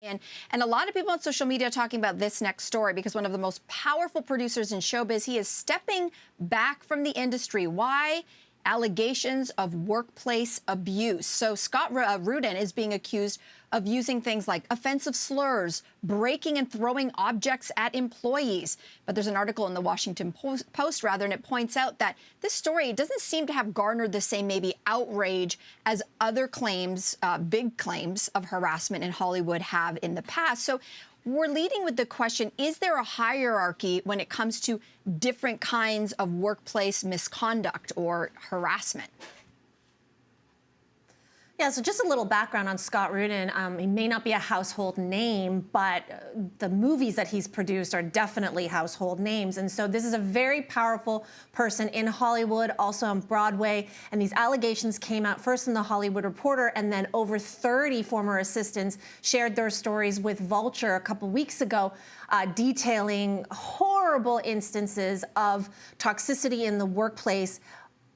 And a lot of people on social media are talking about this next story because one of the most powerful producers in showbiz, he is stepping back from the industry. Why? Allegations of workplace abuse. So Scott Rudin is being accused of using things like offensive slurs, breaking and throwing objects at employees. But there's an article in the Washington Post, and it points out that this story doesn't seem to have garnered the same maybe outrage as other claims, big claims of harassment in Hollywood have in the past. So we're leading with the question, is there a hierarchy when it comes to different kinds of workplace misconduct or harassment? Yeah, so just a little background on Scott Rudin. He may not be a household name, but the movies that he's produced are definitely household names. And so this is a very powerful person in Hollywood, also on Broadway. And these allegations came out first in The Hollywood Reporter, and then over 30 former assistants shared their stories with Vulture a couple weeks ago, detailing horrible instances of toxicity in the workplace.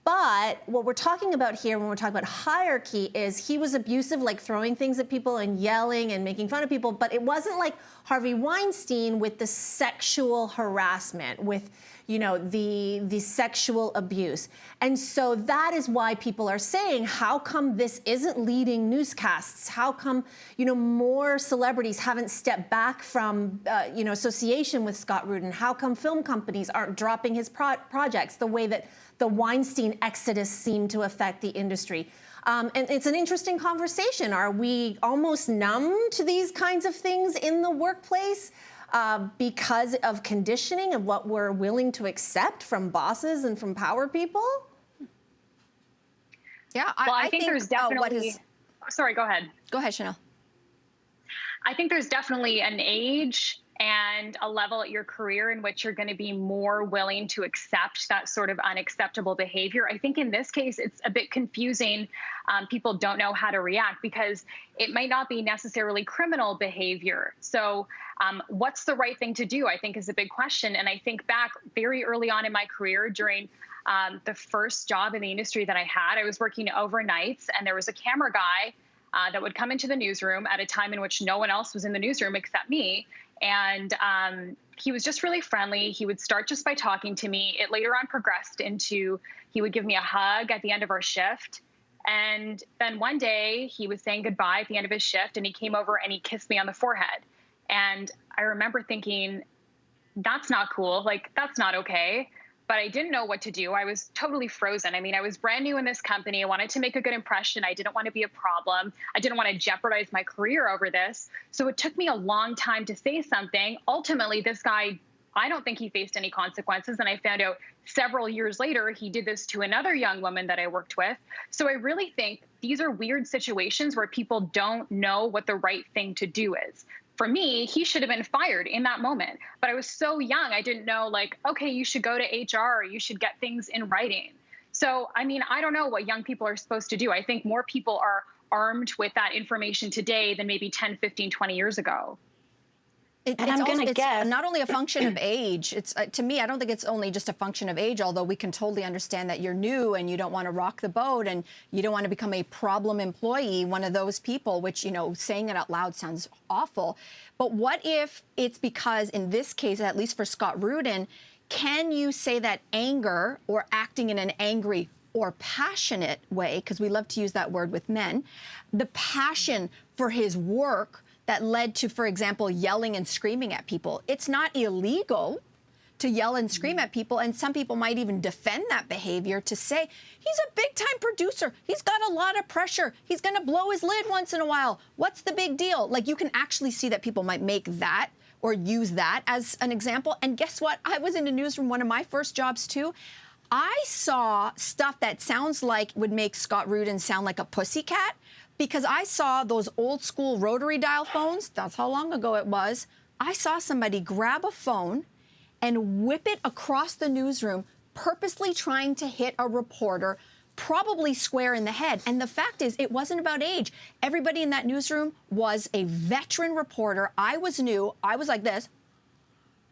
But what we're talking about here when we're talking about hierarchy is he was abusive, like throwing things at people and yelling and making fun of people. But it wasn't like Harvey Weinstein with the sexual harassment, with, you know, the sexual abuse. And so that is why people are saying, how come this isn't leading newscasts? How come, you know, more celebrities haven't stepped back from, you know, association with Scott Rudin? How come film companies aren't dropping his projects the way that the Weinstein exodus seemed to affect the industry? And it's an interesting conversation. Are we almost numb to these kinds of things in the workplace because of conditioning of what we're willing to accept from bosses and from power people? Yeah, well, I think there's definitely... Sorry, go ahead. Go ahead, Chanel. I think there's definitely an age and a level at your career in which you're going to be more willing to accept that sort of unacceptable behavior. I think in this case, it's a bit confusing. People don't know how to react because it might not be necessarily criminal behavior. So what's the right thing to do, I think, is a big question. And I think back very early on in my career during the first job in the industry that I had, I was working overnights, and there was a camera guy that would come into the newsroom at a time in which no one else was in the newsroom except me. And he was just really friendly. He would start just by talking to me. It later on progressed into he would give me a hug at the end of our shift. And then one day he was saying goodbye at the end of his shift, and he came over and he kissed me on the forehead. And I remember thinking, that's not cool. Like, that's not okay. But I didn't know what to do. I was totally frozen. I mean, I was brand new in this company. I wanted to make a good impression. I didn't want to be a problem. I didn't want to jeopardize my career over this. So it took me a long time to say something. Ultimately, this guy, I don't think he faced any consequences. And I found out several years later, he did this to another young woman that I worked with. So I really think these are weird situations where people don't know what the right thing to do is. For me, he should have been fired in that moment. But I was so young, I didn't know, like, okay, you should go to HR, or you should get things in writing. So, I mean, I don't know what young people are supposed to do. I think more people are armed with that information today than maybe 10, 15, 20 years ago. It's not only a function of age. It's to me, I don't think it's only just a function of age, although we can totally understand that you're new and you don't want to rock the boat and you don't want to become a problem employee, one of those people, which, you know, saying it out loud sounds awful. But what if it's because in this case, at least for Scott Rudin, can you say that anger or acting in an angry or passionate way, because we love to use that word with men, the passion for his work that led to, for example, yelling and screaming at people. It's not illegal to yell and scream at people, and some people might even defend that behavior to say, he's a big-time producer. He's got a lot of pressure. He's going to blow his lid once in a while. What's the big deal? Like, you can actually see that people might make that or use that as an example. And guess what? I was in a newsroom, one of my first jobs, too. I saw stuff that sounds like would make Scott Rudin sound like a pussycat, because I saw those old school rotary dial phones. That's how long ago it was. I saw somebody grab a phone and whip it across the newsroom, purposely trying to hit a reporter, probably square in the head. And the fact is, it wasn't about age. Everybody in that newsroom was a veteran reporter. I was new. I was like this.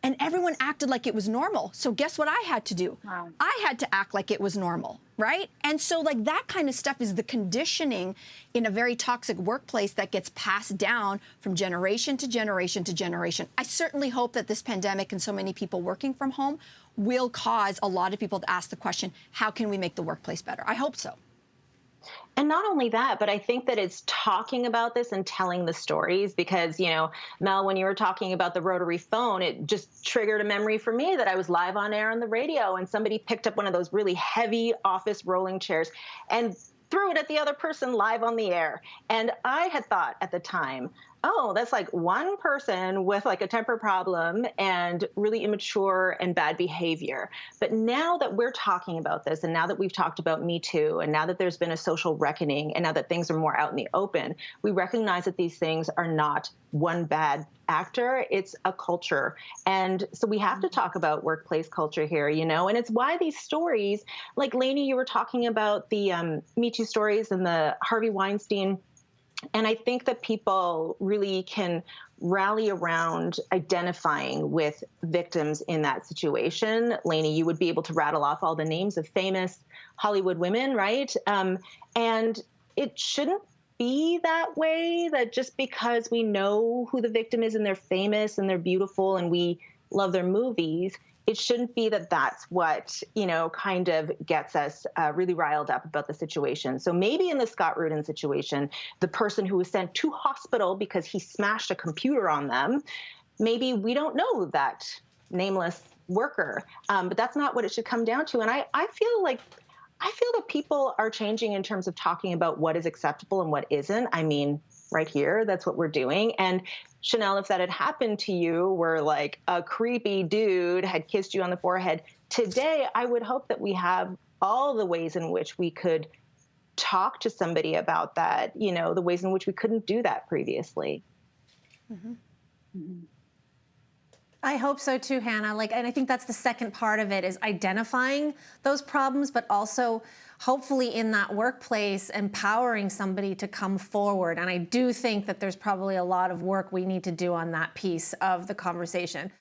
and everyone acted like it was normal. So guess what I had to do? Wow. I had to act like it was normal, right? And so like that kind of stuff is the conditioning in a very toxic workplace that gets passed down from generation to generation to generation. I certainly hope that this pandemic and so many people working from home will cause a lot of people to ask the question, how can we make the workplace better? I hope so. And not only that, but I think that it's talking about this and telling the stories because, Mel, when you were talking about the rotary phone, it just triggered a memory for me that I was live on air on the radio and somebody picked up one of those really heavy office rolling chairs and threw it at the other person live on the air. And I had thought at the time, oh, that's like one person with like a temper problem and really immature and bad behavior. But now that we're talking about this, and now that we've talked about Me Too, and now that there's been a social reckoning, and now that things are more out in the open, we recognize that these things are not one bad actor, it's a culture. And so we have to talk about workplace culture here, and it's why these stories, like Lainey, you were talking about the Me Too stories and the Harvey Weinstein. And I think that people really can rally around identifying with victims in that situation. Lainey, you would be able to rattle off all the names of famous Hollywood women, right? And it shouldn't be that way, that just because we know who the victim is and they're famous and they're beautiful and we love their movies, it shouldn't be that that's what, kind of gets us really riled up about the situation. So maybe in the Scott Rudin situation, the person who was sent to hospital because he smashed a computer on them, maybe we don't know that nameless worker, but that's not what it should come down to. And I feel that people are changing in terms of talking about what is acceptable and what isn't. I mean, right here, that's what we're doing. And Chanel, if that had happened to you, where like a creepy dude had kissed you on the forehead, today I would hope that we have all the ways in which we could talk to somebody about that, the ways in which we couldn't do that previously. Mm-hmm. Mm-hmm. I hope so too, Hannah. And I think that's the second part of it is identifying those problems, but also hopefully in that workplace, empowering somebody to come forward. And I do think that there's probably a lot of work we need to do on that piece of the conversation.